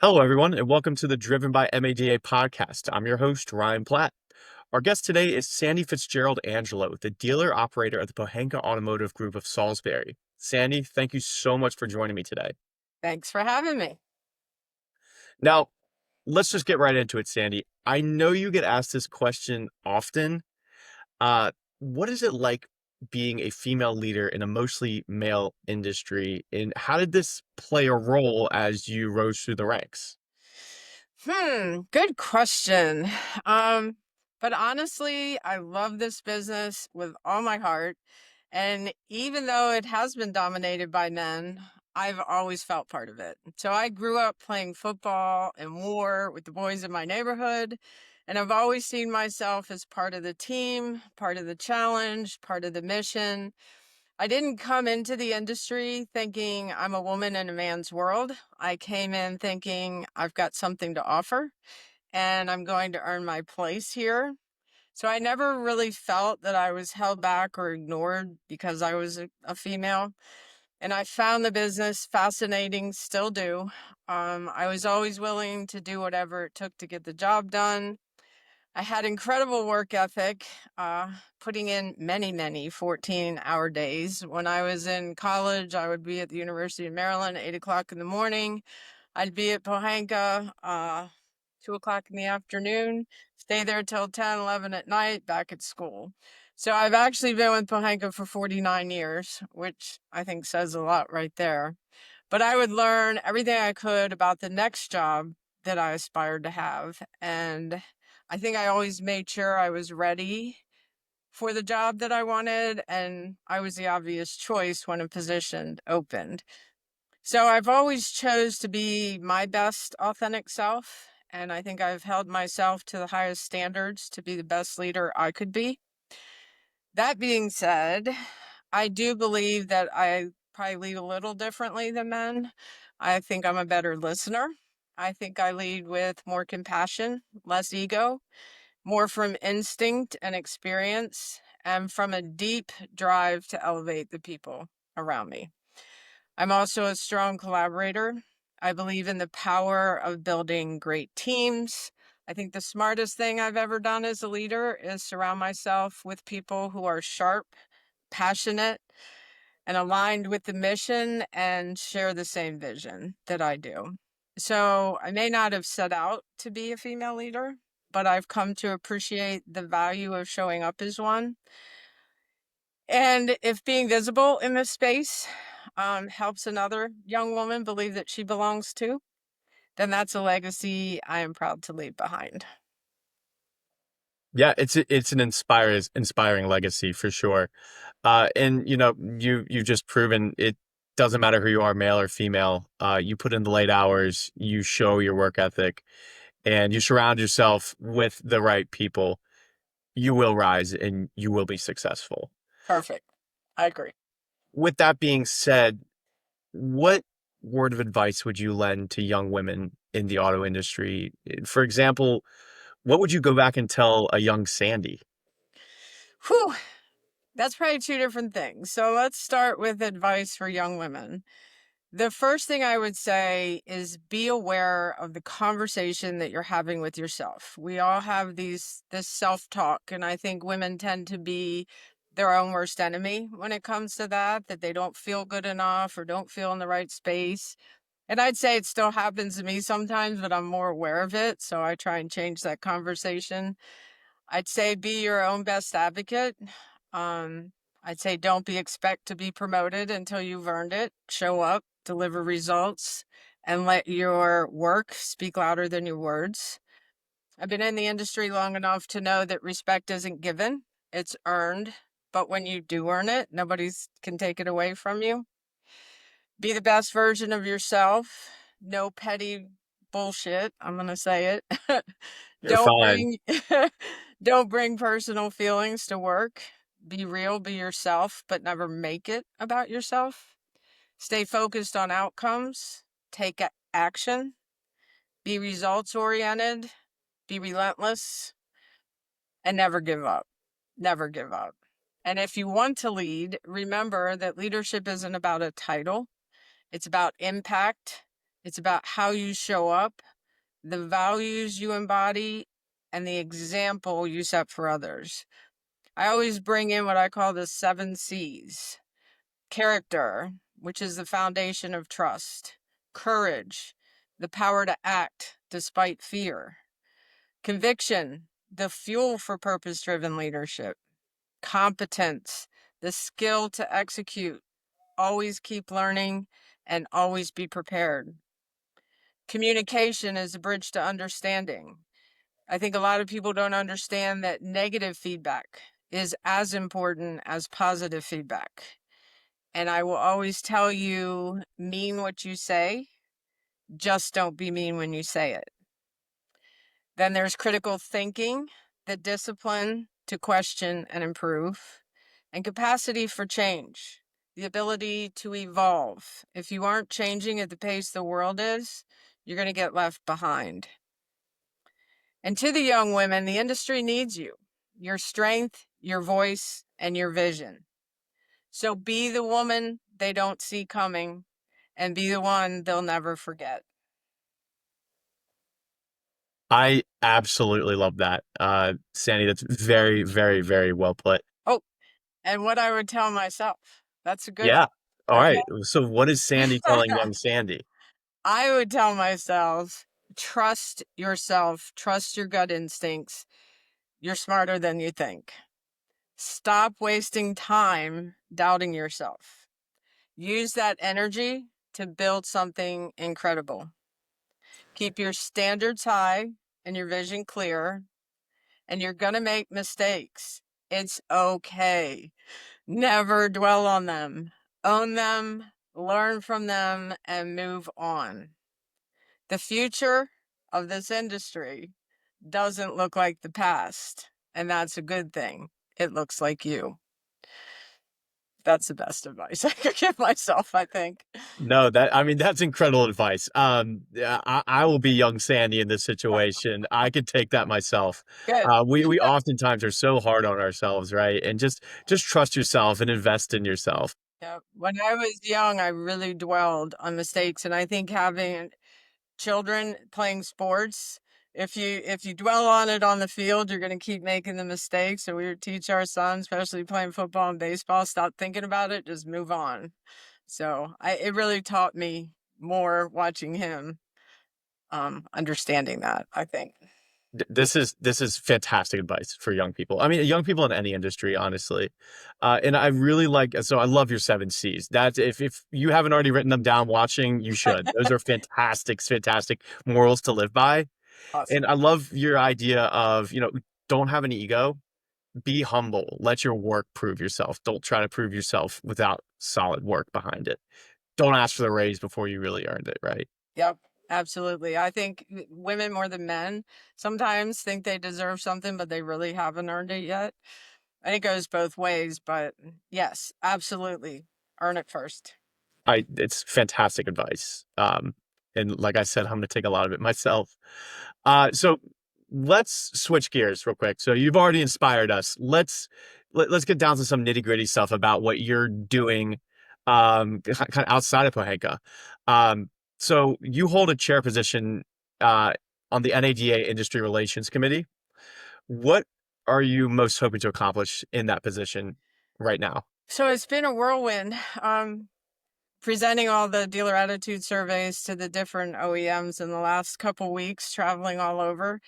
Hello, everyone, and welcome to the Driven by MADA podcast. I'm your host, Ryan Platt. Our guest today is Sandy Fitzgerald-Angello, the dealer operator of the Pohanka Automotive Group of Salisbury. Sandy, thank you so much for joining me today. Thanks for having me. Now, let's just get right into it, Sandy. I know you get asked this question often. Uh, what is it like being a female leader in a mostly male industry, and how did this play a role as you rose through the ranks? Good question. Um, but honestly, I love this business with all my heart. And even though it has been dominated by men, I've always felt part of it. So I grew up playing football and war with the boys in my neighborhood. And I've always seen myself as part of the team, part of the challenge, part of the mission. I didn't come into the industry thinking I'm a woman in a man's world. I came in thinking I've got something to offer and I'm going to earn my place here. So I never really felt that I was held back or ignored because I was a female. And I found the business fascinating, still do. I was always willing to do whatever it took to get the job done. I had incredible work ethic, putting in many 14-hour days. When I was in college, I would be at the University of Maryland at 8 o'clock in the morning. I'd be at Pohanka 2 o'clock in the afternoon, stay there till 10, 11 at night, back at school. So I've actually been with Pohanka for 49 years, which I think says a lot right there. But I would learn everything I could about the next job that I aspired to have. And I think I always made sure I was ready for the job that I wanted. And I was the obvious choice when a position opened. So I've always chose to be my best authentic self. And I think I've held myself to the highest standards to be the best leader I could be. That being said, I do believe that I probably lead a little differently than men. I think I'm a better listener. I think I lead with more compassion, less ego, more from instinct and experience, and from a deep drive to elevate the people around me. I'm also a strong collaborator. I believe in the power of building great teams. I think the smartest thing I've ever done as a leader is surround myself with people who are sharp, passionate, and aligned with the mission and share the same vision that I do. So I may not have set out to be a female leader, but I've come to appreciate the value of showing up as one. And if being visible in this space helps another young woman believe that she belongs too, then that's a legacy I am proud to leave behind. Yeah, it's an inspiring legacy for sure. And you've just proven it doesn't matter who you are, male or female. You put in the late hours, you show your work ethic, and you surround yourself with the right people. You will rise and you will be successful. Perfect. I agree. With that being said, what word of advice would you lend to young women in the auto industry? For example, what would you go back and tell a young Sandy? Whew, that's probably two different things. So let's start with advice for young women. The first thing I would say is be aware of the conversation that you're having with yourself. We all have this self-talk, and I think women tend to be their own worst enemy when it comes to that they don't feel good enough or don't feel in the right space. And I'd say it still happens to me sometimes, but I'm more aware of it, so I try and change that conversation. I'd say be your own best advocate. Um, I'd say don't expect to be promoted until you've earned it. Show up, deliver results, and let your work speak louder than your words. I've been in the industry long enough to know that respect isn't given, it's earned. But when you do earn it, nobody can take it away from you. Be the best version of yourself. No petty bullshit. I'm going to say it. You're Don't fine. bring don't bring personal feelings to work. Be real, be yourself, but never make it about yourself. Stay focused on outcomes, take action, be results oriented, be relentless, and never give up. Never give up. And if you want to lead, remember that leadership isn't about a title. It's about impact, It's about how you show up, the values you embody, and the example you set for others. I always bring in what I call the 7 C's. Character, which is the foundation of trust. Courage, the power to act despite fear. Conviction, the fuel for purpose-driven leadership. Competence, the skill to execute. Always keep learning and always be prepared. Communication is a bridge to understanding. I think a lot of people don't understand that negative feedback is as important as positive feedback. And I will always tell you, mean what you say, just don't be mean when you say it. Then there's critical thinking, the discipline to question and improve, and capacity for change, the ability to evolve. If you aren't changing at the pace the world is, you're going to get left behind. And to the young women, the industry needs you, your strength, your voice, and your vision. So be the woman they don't see coming and be the one they'll never forget. I absolutely love that. Sandy, that's very, very, very well put. Oh, and what I would tell myself. That's a good Yeah. All one. right. So what is Sandy telling Okay. young Sandy? I would tell myself, trust yourself, trust your gut instincts. You're smarter than you think. Stop wasting time doubting yourself. Use that energy to build something incredible. Keep your standards high and your vision clear, and you're going to make mistakes. It's okay. Never dwell on them. Own them, learn from them, and move on. The future of this industry doesn't look like the past, and that's a good thing. It looks like you. That's the best advice I could give myself, I think. No, that I mean that's incredible advice. Yeah, I will be young Sandy in this situation. I could take that myself. Good. We oftentimes are so hard on ourselves, right? And just trust yourself and invest in yourself. Yeah. When I was young, I really dwelled on mistakes, and I think having children playing sports, if you dwell on it on the field, you're going to keep making the mistakes. So we would teach our sons, especially playing football and baseball, stop thinking about it, just move on. So it really taught me more watching him, understanding that, I think. This is fantastic advice for young people. I mean, young people in any industry, honestly. And I really like so I love your 7 C's. That's if you haven't already written them down watching, you should. Those are fantastic, fantastic morals to live by. And Awesome. I love your idea of, don't have an ego, be humble, let your work prove yourself. Don't try to prove yourself without solid work behind it. Don't ask for the raise before you really earned it, right? Yep, absolutely. I think women more than men sometimes think they deserve something, but they really haven't earned it yet. And it goes both ways, but yes, absolutely. Earn it first. It's fantastic advice. And like I said, I'm going to take a lot of it myself. So let's switch gears real quick. So you've already inspired us. Let's get down to some nitty gritty stuff about what you're doing, kind of outside of Pohanka. So you hold a chair position, uh, on the NADA Industry Relations Committee. What are you most hoping to accomplish in that position right now? So it's been a whirlwind. Presenting all the dealer attitude surveys to the different OEMs in the last couple weeks, traveling all over.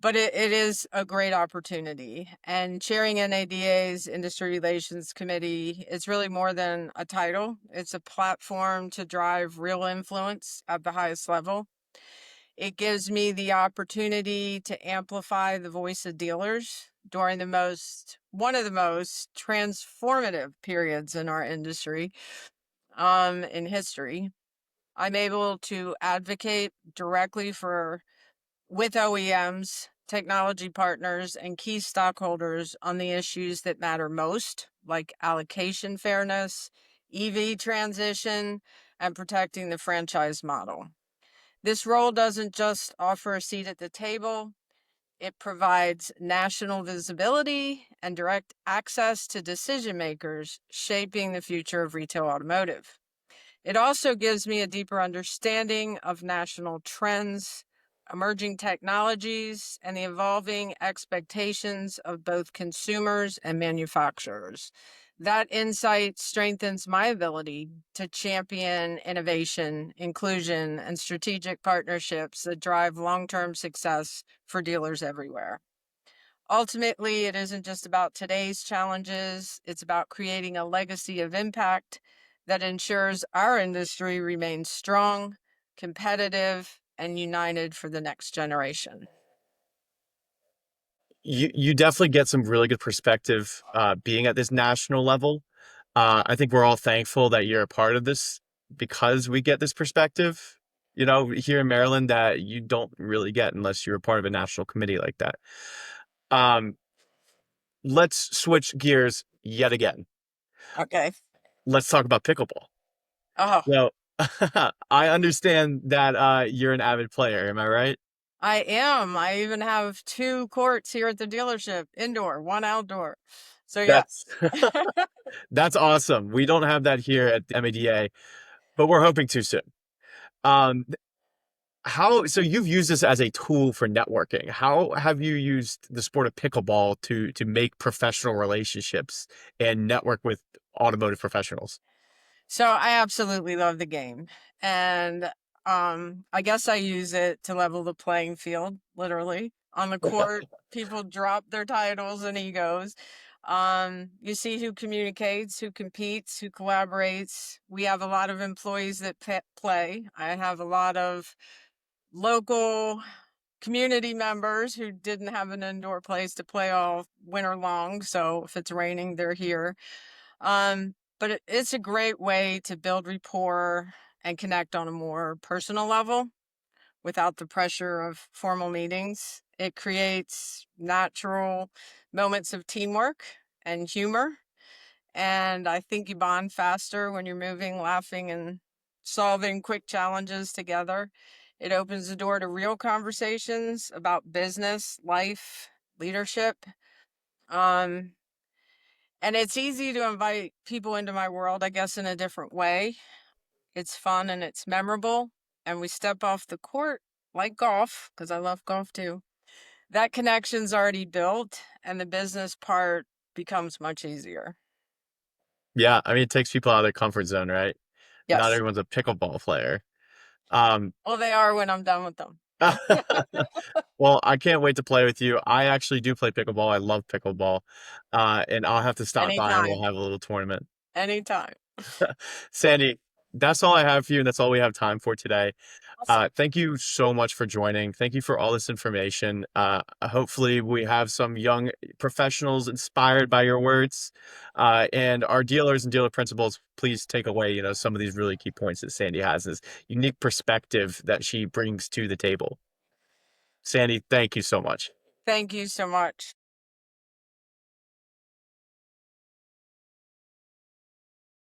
But it is a great opportunity. And chairing NADA's Industry Relations Committee is really more than a title. It's a platform to drive real influence at the highest level. It gives me the opportunity to amplify the voice of dealers during one of the most transformative periods in our industry, in history. I'm able to advocate directly with OEMs, technology partners, and key stockholders on the issues that matter most, like allocation fairness, EV transition, and protecting the franchise model. This role doesn't just offer a seat at the table, it provides national visibility and direct access to decision makers shaping the future of retail automotive. It also gives me a deeper understanding of national trends, emerging technologies, and the evolving expectations of both consumers and manufacturers. That insight strengthens my ability to champion innovation, inclusion, and strategic partnerships that drive long-term success for dealers everywhere. Ultimately, it isn't just about today's challenges, it's about creating a legacy of impact that ensures our industry remains strong, competitive, and united for the next generation. You definitely get some really good perspective being at this national level. I think we're all thankful that you're a part of this because we get this perspective, here in Maryland that you don't really get unless you're a part of a national committee like that. Um, let's switch gears yet again. Okay. Let's talk about pickleball. Oh, So, I understand that you're an avid player, am I right? I am. I even have two courts here at the dealership, indoor, one outdoor. So, That's yes. that's awesome. We don't have that here at the MADA, but we're hoping to soon. Um, so you've used this as a tool for networking. How have you used the sport of pickleball to make professional relationships and network with automotive professionals? So I absolutely love the game. And I guess I use it to level the playing field, literally. On the court, people drop their titles and egos. You see who communicates, who competes, who collaborates. We have a lot of employees that play. I have a lot of local community members who didn't have an indoor place to play all winter long. So if it's raining, they're here. But it's a great way to build rapport and connect on a more personal level without the pressure of formal meetings. It creates natural moments of teamwork and humor. And I think you bond faster when you're moving, laughing, and solving quick challenges together. It opens the door to real conversations about business, life, leadership. Um, and it's easy to invite people into my world, I guess, in a different way. It's fun and it's memorable. And we step off the court like golf, because I love golf too. That connection's already built, and the business part becomes much easier. Yeah, I mean, it takes people out of their comfort zone, right? Not Yes. everyone's a pickleball player. Um, Well, they are when I'm done with them. well, I can't wait to play with you. I actually do play pickleball. I love pickleball. And I'll have to stop by and we'll Anytime. have a little tournament. Anytime. Sandy, that's all I have for you, and that's all we have time for today. Awesome. Thank you so much for joining. Thank you for all this information. Hopefully, we have some young professionals inspired by your words. And our dealers and dealer principals, please take away, some of these really key points that Sandy has, this unique perspective that she brings to the table. Sandy, thank you so much. Thank you so much.